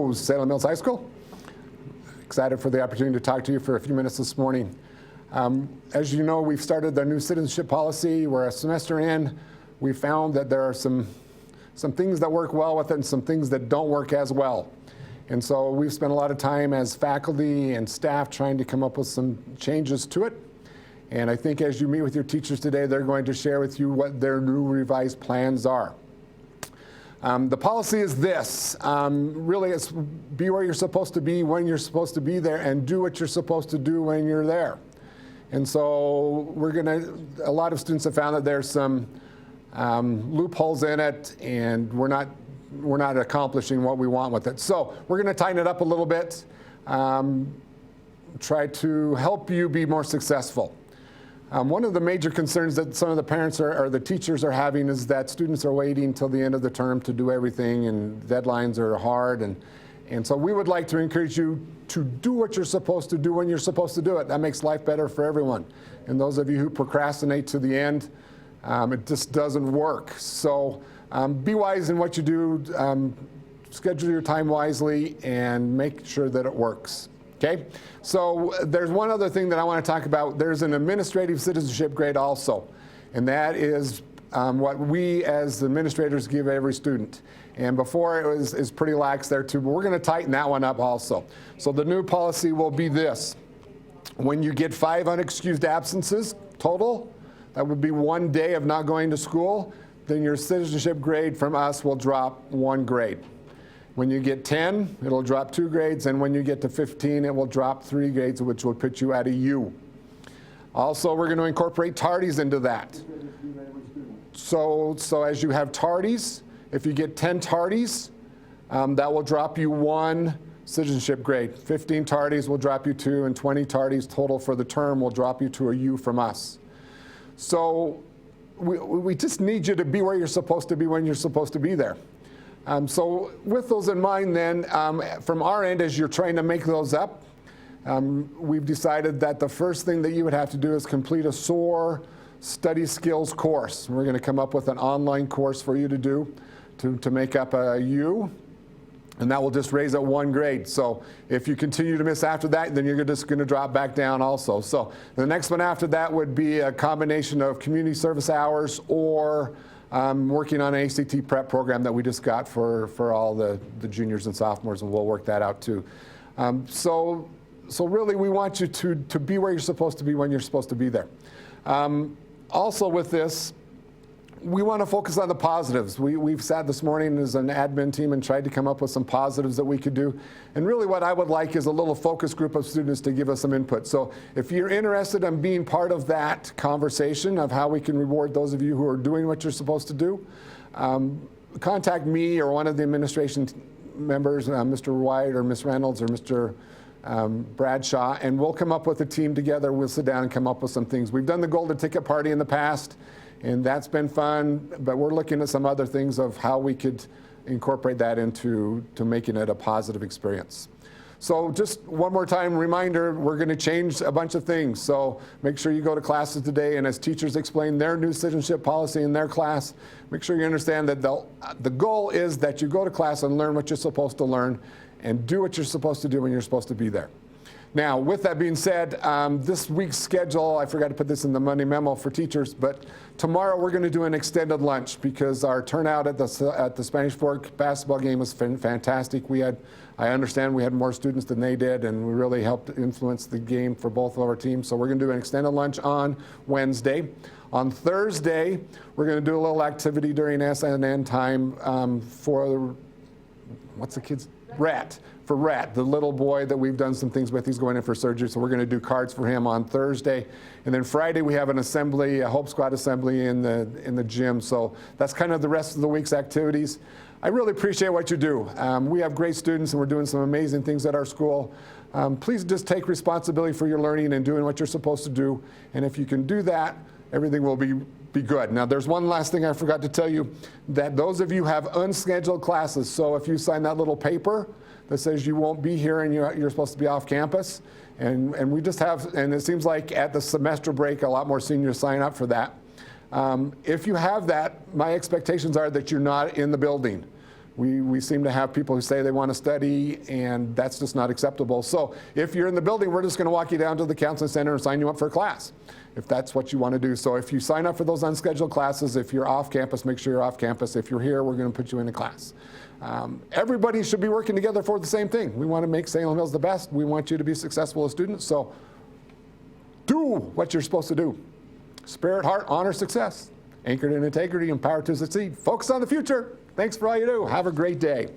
goes, Salem Hills High School? Excited for the opportunity to talk to you for a few minutes this morning. As you know, we've started the new citizenship policy. We're a semester in. We found that there are some things that work well with it and some things that don't work as well. And so we've spent a lot of time as faculty and staff trying to come up with some changes to it. And I think as you meet with your teachers today, they're going to share with you what their new revised plans are. The policy is this. Really, it's be where you're supposed to be when you're supposed to be there and do what you're supposed to do when you're there. And so a lot of students have found that there's some loopholes in it, and we're not accomplishing what we want with it. So we're going to tighten it up a little bit, try to help you be more successful. One of the major concerns that some of the parents or the teachers are having is that students are waiting till the end of the term to do everything, and deadlines are hard. And so we would like to encourage you to do what you're supposed to do when you're supposed to do it. That makes life better for everyone. And those of you who procrastinate to the end, it just doesn't work. So be wise in what you do, schedule your time wisely, and make sure that it works. Okay? So there's one other thing that I want to talk about. There's an administrative citizenship grade also, and that is what we as administrators give every student. And before is pretty lax there too, but we're going to tighten that one up also. So the new policy will be this. When you get 5 unexcused absences total, that would be 1 day of not going to school, then your citizenship grade from us will drop 1 grade. When you get 10, it'll drop 2 grades, and when you get to 15, it will drop 3 grades, which will put you at a U. Also, we're going to incorporate tardies into that. So as you have tardies, if you get 10 tardies, that will drop you 1 citizenship grade. 15 tardies will drop you 2, and 20 tardies total for the term will drop you to a U from us. So we just need you to be where you're supposed to be when you're supposed to be there. So with those in mind then, from our end, as you're trying to make those up, we've decided that the first thing that you would have to do is complete a SOAR study skills course. We're going to come up with an online course for you to do to make up a U, and that will just raise it 1 grade. So if you continue to miss after that, then you're just going to drop back down also. So the next one after that would be a combination of community service hours or working on an ACT prep program that we just got for all the juniors and sophomores, and we'll work that out too. So really we want you to be where you're supposed to be when you're supposed to be there. Also with this, we want to focus on the positives. We've sat this morning as an admin team and tried to come up with some positives that we could do. And really what I would like is a little focus group of students to give us some input. So if you're interested in being part of that conversation of how we can reward those of you who are doing what you're supposed to do, contact me or one of the administration members, Mr. White or Ms. Reynolds or Mr. Bradshaw, and we'll come up with a team together. We'll sit down and come up with some things. We've done the golden ticket party in the past, and that's been fun, but we're looking at some other things of how we could incorporate that into making it a positive experience. So just one more time reminder, we're going to change a bunch of things. So make sure you go to classes today, and as teachers explain their new citizenship policy in their class, make sure you understand that the goal is that you go to class and learn what you're supposed to learn and do what you're supposed to do when you're supposed to be there. Now, with that being said, this week's schedule, I forgot to put this in the Monday memo for teachers, but tomorrow we're going to do an extended lunch because our turnout at the Spanish Fork basketball game was fantastic. I understand we had more students than they did, and we really helped influence the game for both of our teams. So we're going to do an extended lunch on Wednesday. On Thursday, we're going to do a little activity during SNN time for, what's the kid's? For Rhett, the little boy that we've done some things with. He's going in for surgery, so we're going to do cards for him on Thursday. And then Friday we have an assembly, a Hope Squad assembly in the gym. So that's kind of the rest of the week's activities. I really appreciate what you do. We have great students, and we're doing some amazing things at our school. Please just take responsibility for your learning and doing what you're supposed to do. And if you can do that, everything will be good. Now, there's one last thing I forgot to tell you, that those of you have unscheduled classes. So if you sign that little paper that says you won't be here and you're supposed to be off campus, and we just have, and it seems like at the semester break, a lot more seniors sign up for that. If you have that, my expectations are that you're not in the building. We seem to have people who say they want to study, and that's just not acceptable. So if you're in the building, we're just going to walk you down to the counseling center and sign you up for a class, if that's what you want to do. So if you sign up for those unscheduled classes, if you're off campus, make sure you're off campus. If you're here, we're going to put you in a class. Everybody should be working together for the same thing. We want to make Salem Hills the best. We want you to be successful as students. So do what you're supposed to do. Spirit, heart, honor, success. Anchored in integrity and power to succeed. Focus on the future. Thanks for all you do. Have a great day.